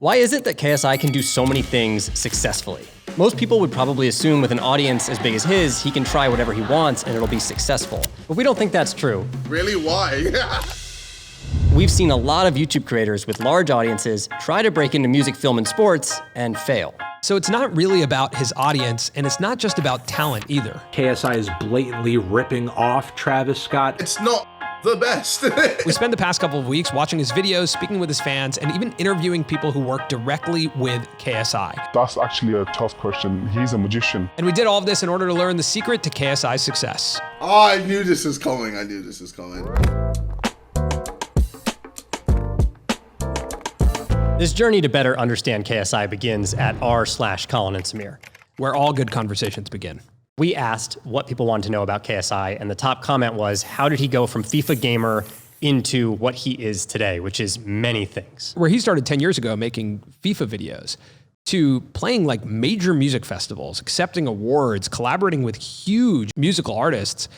Why is it that KSI can do so many things successfully? Most people would probably assume with an audience as big as his, he can try whatever he wants and it'll be successful. But we don't think that's true. Really? Why? We've seen a lot of YouTube creators with large audiences try to break into music, film, and sports and fail. So it's not really about his audience, and it's not just about talent either. KSI is blatantly ripping off Travis Scott. It's not the best. We spent the past couple of weeks watching his videos, speaking with his fans, and even interviewing people who work directly with KSI. That's actually a tough question. He's a magician. And we did all of this in order to learn the secret to KSI's success. Oh, I knew this was coming. I knew this was coming. This journey to better understand KSI begins at r/Colin and Samir, where all good conversations begin. We asked what people wanted to know about KSI, and the top comment was, how did he go from FIFA gamer into what he is today, which is many things. Where he started 10 years ago making FIFA videos, to playing like major music festivals, accepting awards, collaborating with huge musical artists.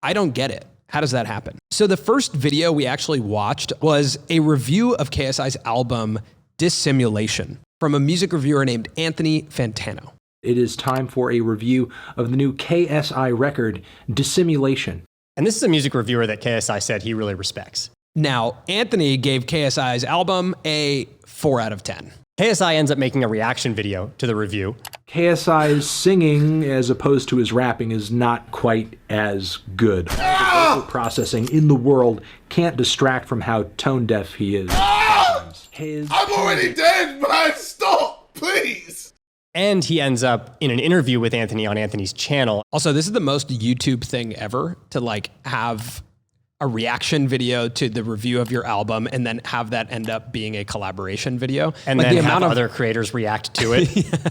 I don't get it. How does that happen? So the first video we actually watched was a review of KSI's album, Dissimulation, from a music reviewer named Anthony Fantano. It is time for a review of the new KSI record, Dissimulation. And this is a music reviewer that KSI said he really respects. Now, Anthony gave KSI's album a 4 out of 10. KSI ends up making a reaction video to the review. KSI's singing, as opposed to his rapping, is not quite as good. The vocal processing in the world can't distract from how tone deaf he is. I'm already dead, man! Stop, please! And he ends up in an interview with Anthony on Anthony's channel. Also, this is the most YouTube thing ever, to like have a reaction video to the review of your album and then have that end up being a collaboration video. And like then have other creators react to it. Yeah.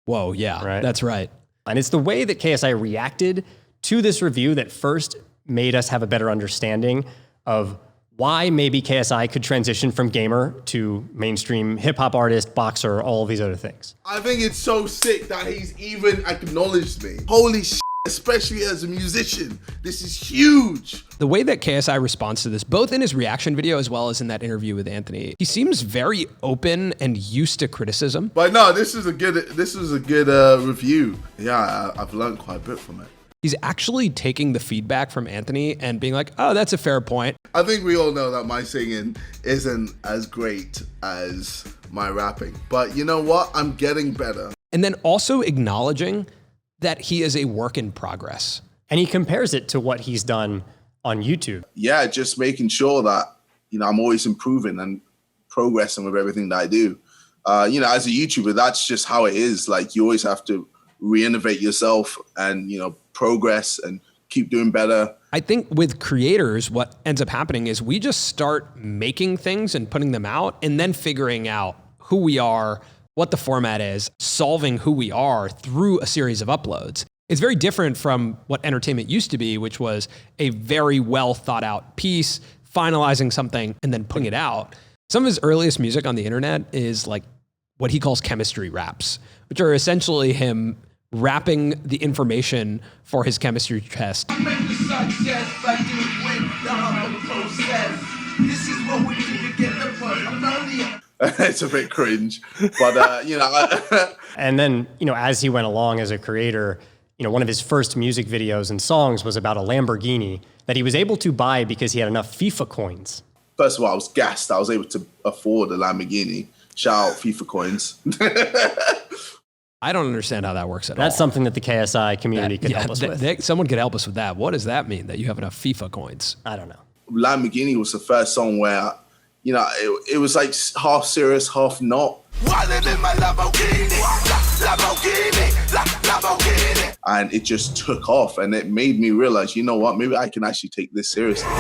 Whoa, yeah, right? That's right. And it's the way that KSI reacted to this review that first made us have a better understanding of why maybe KSI could transition from gamer to mainstream hip-hop artist, boxer, all of these other things. I think it's so sick that he's even acknowledged me. Holy shit, especially as a musician. This is huge. The way that KSI responds to this, both in his reaction video as well as in that interview with Anthony, he seems very open and used to criticism. But no, this was a good review. Yeah, I've learned quite a bit from it. He's actually taking the feedback from Anthony and being like, oh, that's a fair point. I think we all know that my singing isn't as great as my rapping. But you know what? I'm getting better. And then also acknowledging that he is a work in progress. And he compares it to what he's done on YouTube. Yeah, just making sure that, I'm always improving and progressing with everything that I do. As a YouTuber, that's just how it is. Like, you always have to re-innovate yourself and, progress and keep doing better. I think with creators, what ends up happening is we just start making things and putting them out and then figuring out who we are, what the format is, solving who we are through a series of uploads. It's very different from what entertainment used to be, which was a very well thought out piece, finalizing something and then putting it out. Some of his earliest music on the internet is like what he calls chemistry raps, which are essentially him rapping the information for his chemistry test. It's a bit cringe, but And then, as he went along as a creator, one of his first music videos and songs was about a Lamborghini that he was able to buy because he had enough FIFA coins. First of all, I was gassed. I was able to afford a Lamborghini. Shout out FIFA coins. I don't understand how that works at all. That's something that the KSI community could help us with. Someone could help us with that. What does that mean, that you have enough FIFA coins? I don't know. Lamborghini was the first song where, it was like half serious, half not. And it just took off, and it made me realize, you know what, maybe I can actually take this seriously.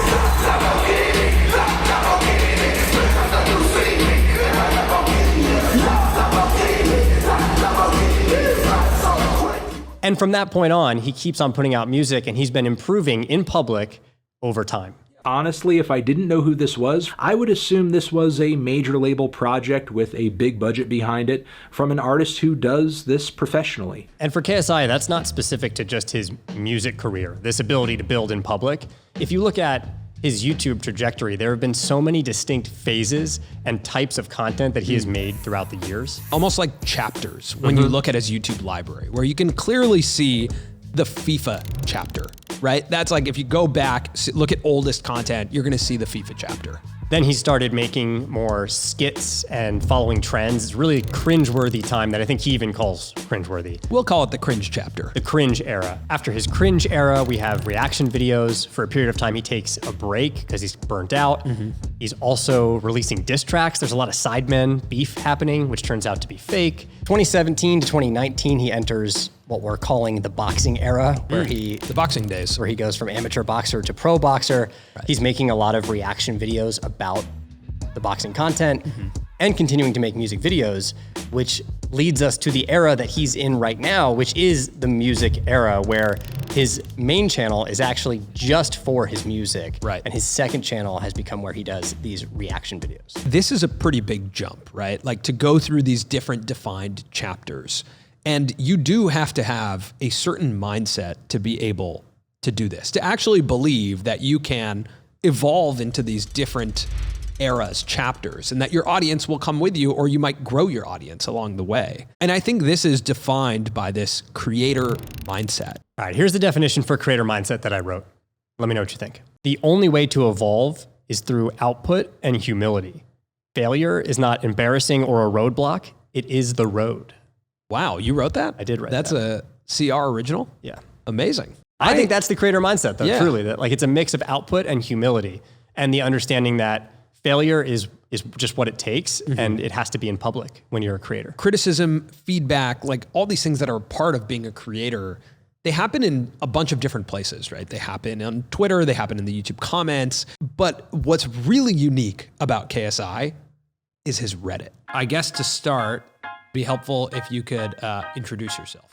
And from that point on, he keeps on putting out music, and he's been improving in public over time. Honestly, if I didn't know who this was, I would assume this was a major label project with a big budget behind it from an artist who does this professionally. And for KSI, that's not specific to just his music career, this ability to build in public. If you look at his YouTube trajectory, there have been so many distinct phases and types of content that he has made throughout the years. Almost like chapters when you look at his YouTube library, where you can clearly see the FIFA chapter, right? That's like if you go back, look at oldest content, you're gonna see the FIFA chapter. Then he started making more skits and following trends. It's really a cringeworthy time that I think he even calls cringeworthy. We'll call it the cringe chapter. The cringe era. After his cringe era, we have reaction videos. For a period of time, he takes a break because he's burnt out. He's also releasing diss tracks. There's a lot of Sidemen beef happening, which turns out to be fake. 2017 to 2019, he enters what we're calling the boxing era, where the boxing days, where he goes from amateur boxer to pro boxer. Right. He's making a lot of reaction videos about the boxing content and continuing to make music videos, which leads us to the era that he's in right now, which is the music era, where his main channel is actually just for his music. Right. And his second channel has become where he does these reaction videos. This is a pretty big jump, right? Like to go through these different defined chapters. And you do have to have a certain mindset to be able to do this, to actually believe that you can evolve into these different eras, chapters, and that your audience will come with you, or you might grow your audience along the way. And I think this is defined by this creator mindset. All right, here's the definition for creator mindset that I wrote. Let me know what you think. The only way to evolve is through output and humility. Failure is not embarrassing or a roadblock. It is the road. Wow, you wrote that? I did write that. That's a CR original? Yeah. Amazing. I think that's the creator mindset, though, Yeah. truly. That like it's a mix of output and humility, and the understanding that failure is just what it takes, and it has to be in public when you're a creator. Criticism, feedback, like all these things that are part of being a creator, they happen in a bunch of different places, right? They happen on Twitter, they happen in the YouTube comments, but what's really unique about KSI is his Reddit. I guess to start, it'd be helpful if you could introduce yourself.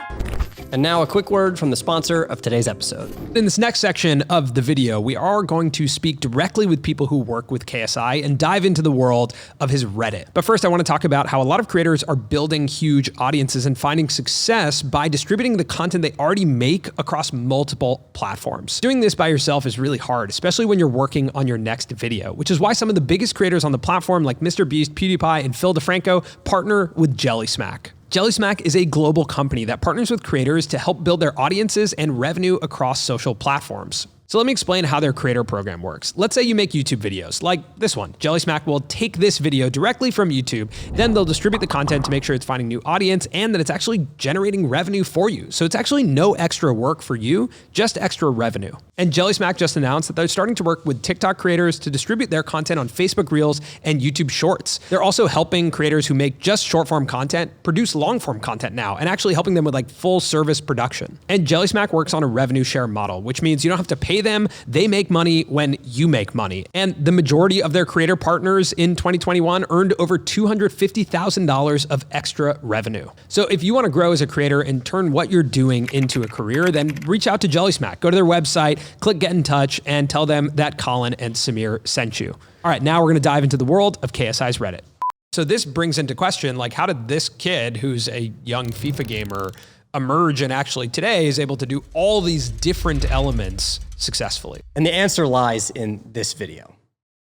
And now a quick word from the sponsor of today's episode. In this next section of the video, we are going to speak directly with people who work with KSI and dive into the world of his Reddit. But first, I want to talk about how a lot of creators are building huge audiences and finding success by distributing the content they already make across multiple platforms. Doing this by yourself is really hard, especially when you're working on your next video, which is why some of the biggest creators on the platform like MrBeast, PewDiePie, and Phil DeFranco partner with Jellysmack. Jellysmack is a global company that partners with creators to help build their audiences and revenue across social platforms. So let me explain how their creator program works. Let's say you make YouTube videos like this one. Jellysmack will take this video directly from YouTube, then they'll distribute the content to make sure it's finding new audience and that it's actually generating revenue for you. So it's actually no extra work for you, just extra revenue. And Jellysmack just announced that they're starting to work with TikTok creators to distribute their content on Facebook Reels and YouTube Shorts. They're also helping creators who make just short form content produce long form content now, and actually helping them with like full service production. And Jellysmack works on a revenue share model, which means you don't have to pay them. They make money when you make money. And the majority of their creator partners in 2021 earned over $250,000 of extra revenue. So if you want to grow as a creator and turn what you're doing into a career, then reach out to Jellysmack. Go to their website, click get in touch, and tell them that Colin and Samir sent you. All right, now we're going to dive into the world of KSI's Reddit. So this brings into question, like, how did this kid who's a young FIFA gamer emerge and actually today is able to do all these different elements successfully? And the answer lies in this video.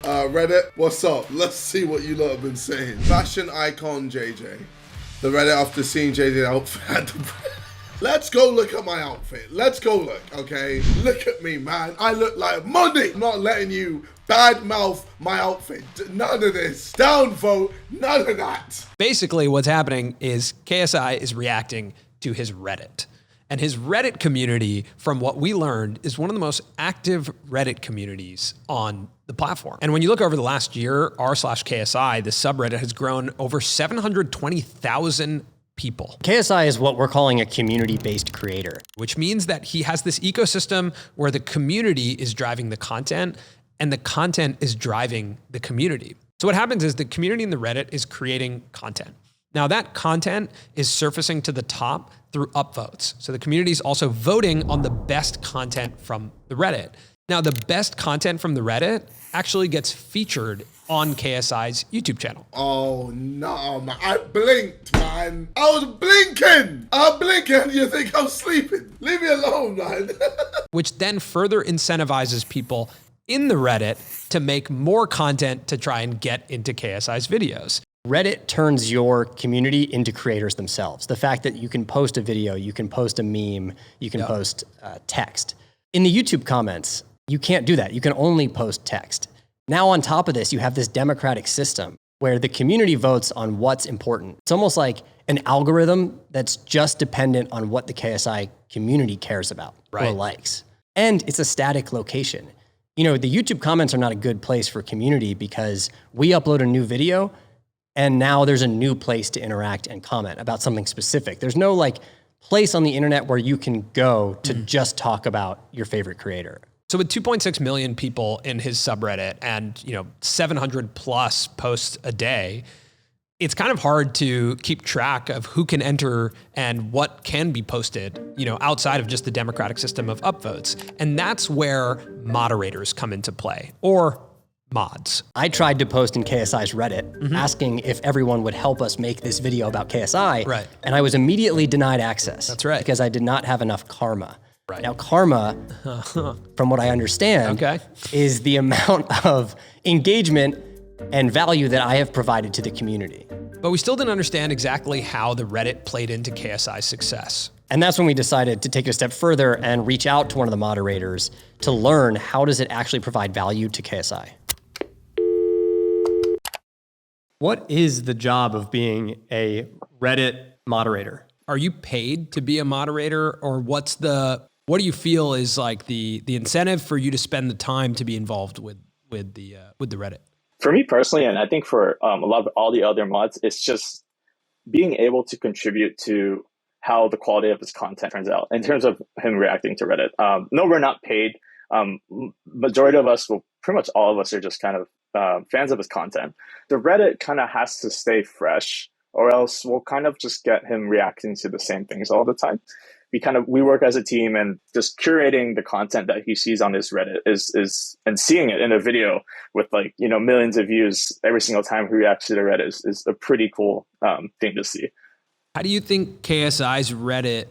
Reddit, what's up? Let's see what you lot have been saying. Fashion icon JJ. The Reddit after seeing JJ's outfit at the... Let's go look at my outfit. Let's go look, okay? Look at me, man. I look like money. I'm not letting you badmouth my outfit. None of this. Downvote. None of that. Basically, what's happening is KSI is reacting to his Reddit. And his Reddit community, from what we learned, is one of the most active Reddit communities on the platform. And when you look over the last year, r/KSI, the subreddit has grown over 720,000 people. KSI is what we're calling a community-based creator. Which means that he has this ecosystem where the community is driving the content and the content is driving the community. So what happens is the community in the Reddit is creating content. Now that content is surfacing to the top through upvotes. So the community is also voting on the best content from the Reddit. Now the best content from the Reddit actually gets featured on KSI's YouTube channel. Oh no, man. I blinked, man. I was blinking. I'm blinking. You think I'm sleeping? Leave me alone, man. Which then further incentivizes people in the Reddit to make more content to try and get into KSI's videos. Reddit turns your community into creators themselves. The fact that you can post a video, you can post a meme, you can post text. In the YouTube comments, you can't do that. You can only post text. Now on top of this, you have this democratic system where the community votes on what's important. It's almost like an algorithm that's just dependent on what the KSI community cares about or likes. And it's a static location. You know, the YouTube comments are not a good place for community because we upload a new video and now there's a new place to interact and comment about something specific. There's no like place on the internet where you can go to just talk about your favorite creator. So with 2.6 million people in his subreddit and, 700 plus posts a day, it's kind of hard to keep track of who can enter and what can be posted, outside of just the democratic system of upvotes. And that's where moderators come into play, or mods. I tried to post in KSI's Reddit asking if everyone would help us make this video about KSI. Right. And I was immediately denied access. That's right. Because I did not have enough karma. Right. Now, karma, from what I understand, is the amount of engagement and value that I have provided to the community. But we still didn't understand exactly how the Reddit played into KSI's success. And that's when we decided to take it a step further and reach out to one of the moderators to learn how does it actually provide value to KSI. What is the job of being a Reddit moderator? Are you paid to be a moderator, or what do you feel is like the incentive for you to spend the time to be involved with the Reddit? For me personally, and I think for a lot of all the other mods, it's just being able to contribute to how the quality of his content turns out in terms of him reacting to Reddit. No, we're not paid. Majority of us, well, pretty much all of us are just kind of fans of his content. The Reddit kind of has to stay fresh, or else we'll kind of just get him reacting to the same things all the time. We work as a team, and just curating the content that he sees on his Reddit is and seeing it in a video with millions of views every single time he reacts to the Reddit is a pretty cool thing to see. How do you think KSI's Reddit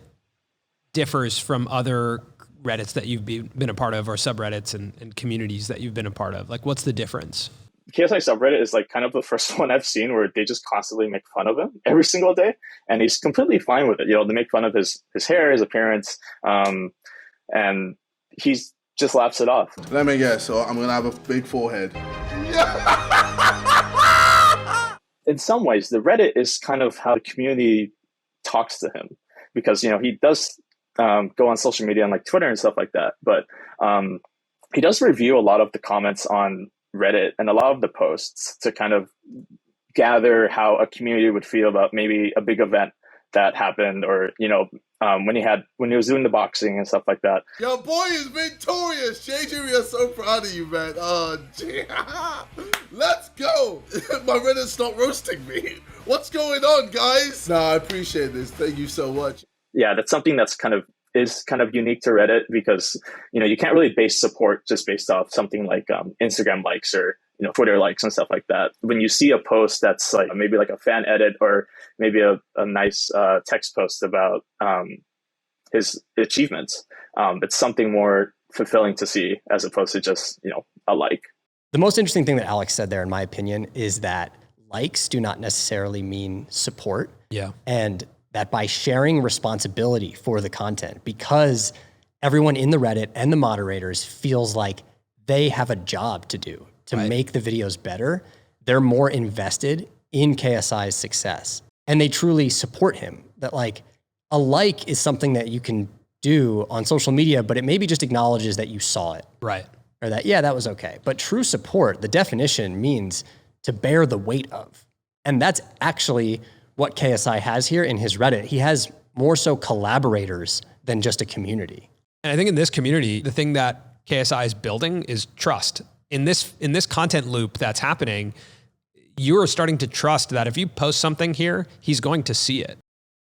differs from other Reddits that you've been a part of, or subreddits and communities that you've been a part of? Like, what's the difference? KSI subreddit is like kind of the first one I've seen where they just constantly make fun of him every single day, and he's completely fine with it. They make fun of his hair, his appearance, and he's just laughs it off. Let me guess. So I'm gonna have a big forehead. In some ways, the Reddit is kind of how the community talks to him, because he does go on social media and like Twitter and stuff like that, but he does review a lot of the comments on Reddit and a lot of the posts to kind of gather how a community would feel about maybe a big event that happened, or when he was doing the boxing and stuff like that. Your boy is victorious, JJ. We are so proud of you, man. Oh, let's go. My Reddit's not roasting me. What's going on, guys? No, I appreciate this. Thank you so much. Yeah, that's something that's kind of unique to Reddit, because you can't really base support just based off something like Instagram likes or Twitter likes and stuff like that. When you see a post that's like maybe like a fan edit, or maybe a nice text post about his achievements, it's something more fulfilling to see as opposed to just a like. The most interesting thing that Alex said there, in my opinion, is that likes do not necessarily mean support. Yeah. And that by sharing responsibility for the content, because everyone in the Reddit and the moderators feels like they have a job to do to make the videos better, they're more invested in KSI's success. And they truly support him. That like a like is something that you can do on social media, but it maybe just acknowledges that you saw it. Right. Or that, yeah, that was okay. But true support, the definition means to bear the weight of. And that's actually what KSI has here in his Reddit. He has more so collaborators than just a community. And I think in this community, the thing that KSI is building is trust. In this content loop that's happening, you're starting to trust that if you post something here, he's going to see it.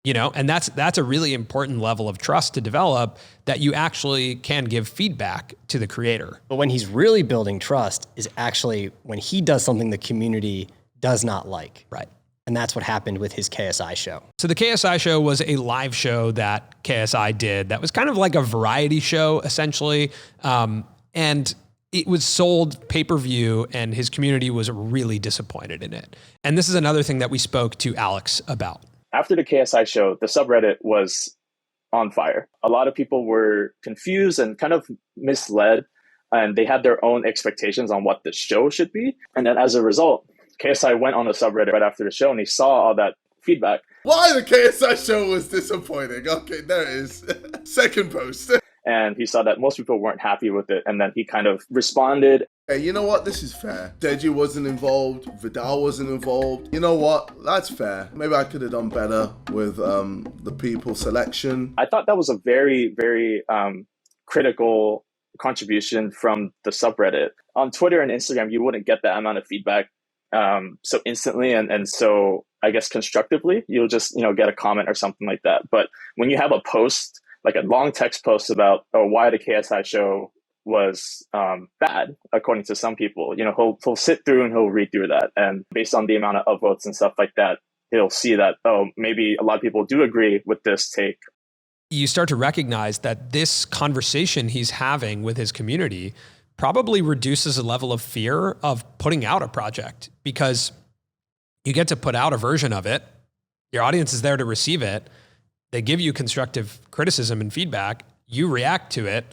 And that's a really important level of trust to develop, that you actually can give feedback to the creator. But when he's really building trust is actually when he does something the community does not like. Right. And that's what happened with his KSI show. So the KSI show was a live show that KSI did that was kind of like a variety show, essentially. And it was sold pay-per-view and his community was really disappointed in it. And this is another thing that we spoke to Alex about. After the KSI show, the subreddit was on fire. A lot of people were confused and kind of misled, and they had their own expectations on what the show should be. And then as a result, KSI went on the subreddit right after the show and he saw all that feedback. Why the KSI show was disappointing. Okay, there it is. Second post. And he saw that most people weren't happy with it. And then he kind of responded. Hey, you know what? This is fair. Deji wasn't involved. Vidal wasn't involved. You know what? That's fair. Maybe I could have done better with the people selection. I thought that was a very, very critical contribution from the subreddit. On Twitter and Instagram, you wouldn't get that amount of feedback so instantly and so, I guess, constructively. You'll just, get a comment or something like that. But when you have a post, like a long text post about why the KSI show was bad, according to some people, he'll sit through and he'll read through that. And based on the amount of upvotes and stuff like that, he'll see that, maybe a lot of people do agree with this take. You start to recognize that this conversation he's having with his community probably reduces a level of fear of putting out a project, because you get to put out a version of it. Your audience is there to receive it. They give you constructive criticism and feedback. You react to it,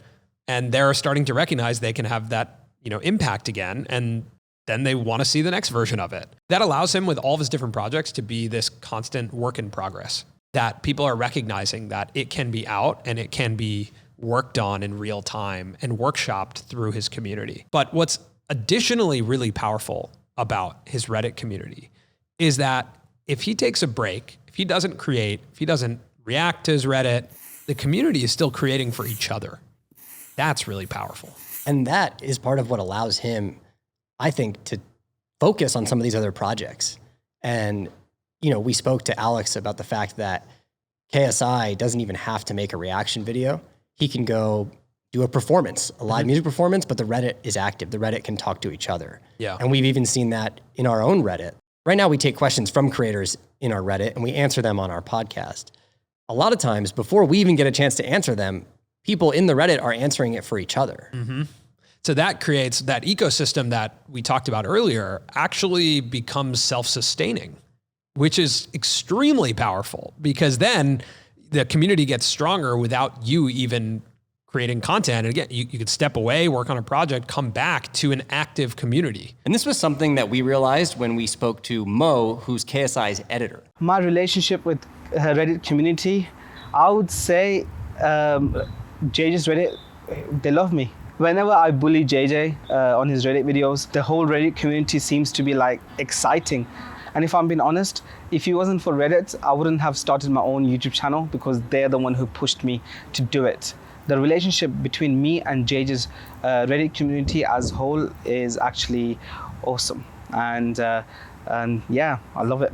and they're starting to recognize they can have that, impact again. And then they want to see the next version of it. That allows him, with all of his different projects, to be this constant work in progress, that people are recognizing that it can be out and it can be worked on in real time and workshopped through his community. But what's additionally really powerful about his Reddit community is that if he takes a break, if he doesn't create, if he doesn't react to his Reddit, the community is still creating for each other. That's really powerful. And that is part of what allows him, I think, to focus on some of these other projects. And, we spoke to Alex about the fact that KSI doesn't even have to make a reaction video. He can go do a performance, a live music performance, but the Reddit is active. The Reddit can talk to each other. Yeah. And we've even seen that in our own Reddit. Right now, we take questions from creators in our Reddit and we answer them on our podcast. A lot of times, before we even get a chance to answer them, people in the Reddit are answering it for each other. Mm-hmm. So that creates that ecosystem that we talked about earlier actually becomes self-sustaining, which is extremely powerful, because then the community gets stronger without you even creating content. And again, you could step away, work on a project, come back to an active community. And this was something that we realized when we spoke to Mo, who's KSI's editor. My relationship with Reddit community, I would say JJ's Reddit, they love me. Whenever I bully JJ on his Reddit videos, the whole Reddit community seems to be exciting. And if I'm being honest, if it wasn't for Reddit, I wouldn't have started my own YouTube channel, because they're the one who pushed me to do it. The relationship between me and JJ's Reddit community as a whole is actually awesome. And yeah, I love it.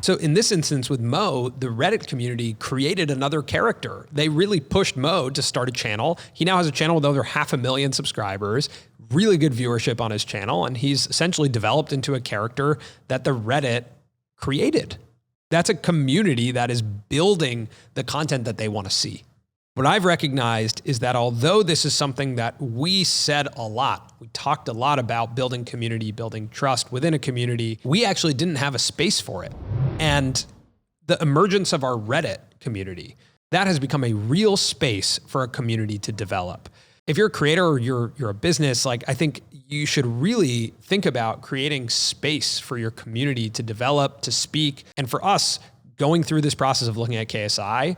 So in this instance with Mo, the Reddit community created another character. They really pushed Mo to start a channel. He now has a channel with over 500,000 subscribers, really good viewership on his channel, and he's essentially developed into a character that the Reddit created. That's a community that is building the content that they want to see. What I've recognized is that although this is something that we said a lot, we talked a lot about building community, building trust within a community, we actually didn't have a space for it. And the emergence of our Reddit community, that has become a real space for a community to develop. If you're a creator or you're a business, I think you should really think about creating space for your community to develop, to speak. And for us, going through this process of looking at KSI,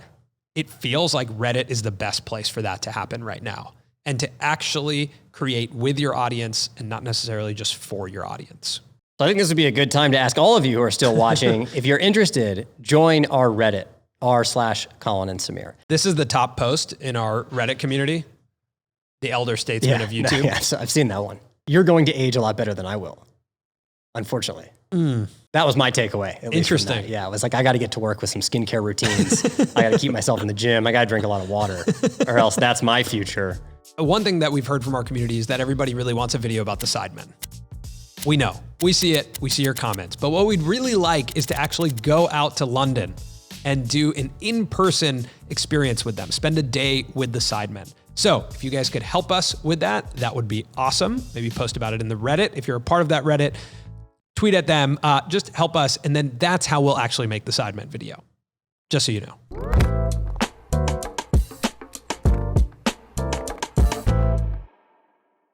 it feels like Reddit is the best place for that to happen right now, and to actually create with your audience and not necessarily just for your audience. So I think this would be a good time to ask all of you who are still watching, if you're interested, join our Reddit, r/Colin and Samir. This is the top post in our Reddit community, the elder statesman of YouTube. Yeah, so I've seen that one. You're going to age a lot better than I will, unfortunately. That was my takeaway. Interesting. Yeah, it was I got to get to work with some skincare routines. I got to keep myself in the gym. I got to drink a lot of water, or else that's my future. One thing that we've heard from our community is that everybody really wants a video about the Sidemen. We know, we see it, we see your comments, but what we'd really like is to actually go out to London and do an in-person experience with them, spend a day with the Sidemen. So if you guys could help us with that, that would be awesome. Maybe post about it in the Reddit. If you're a part of that Reddit, tweet at them, just help us. And then that's how we'll actually make the Sidemen video, just so you know.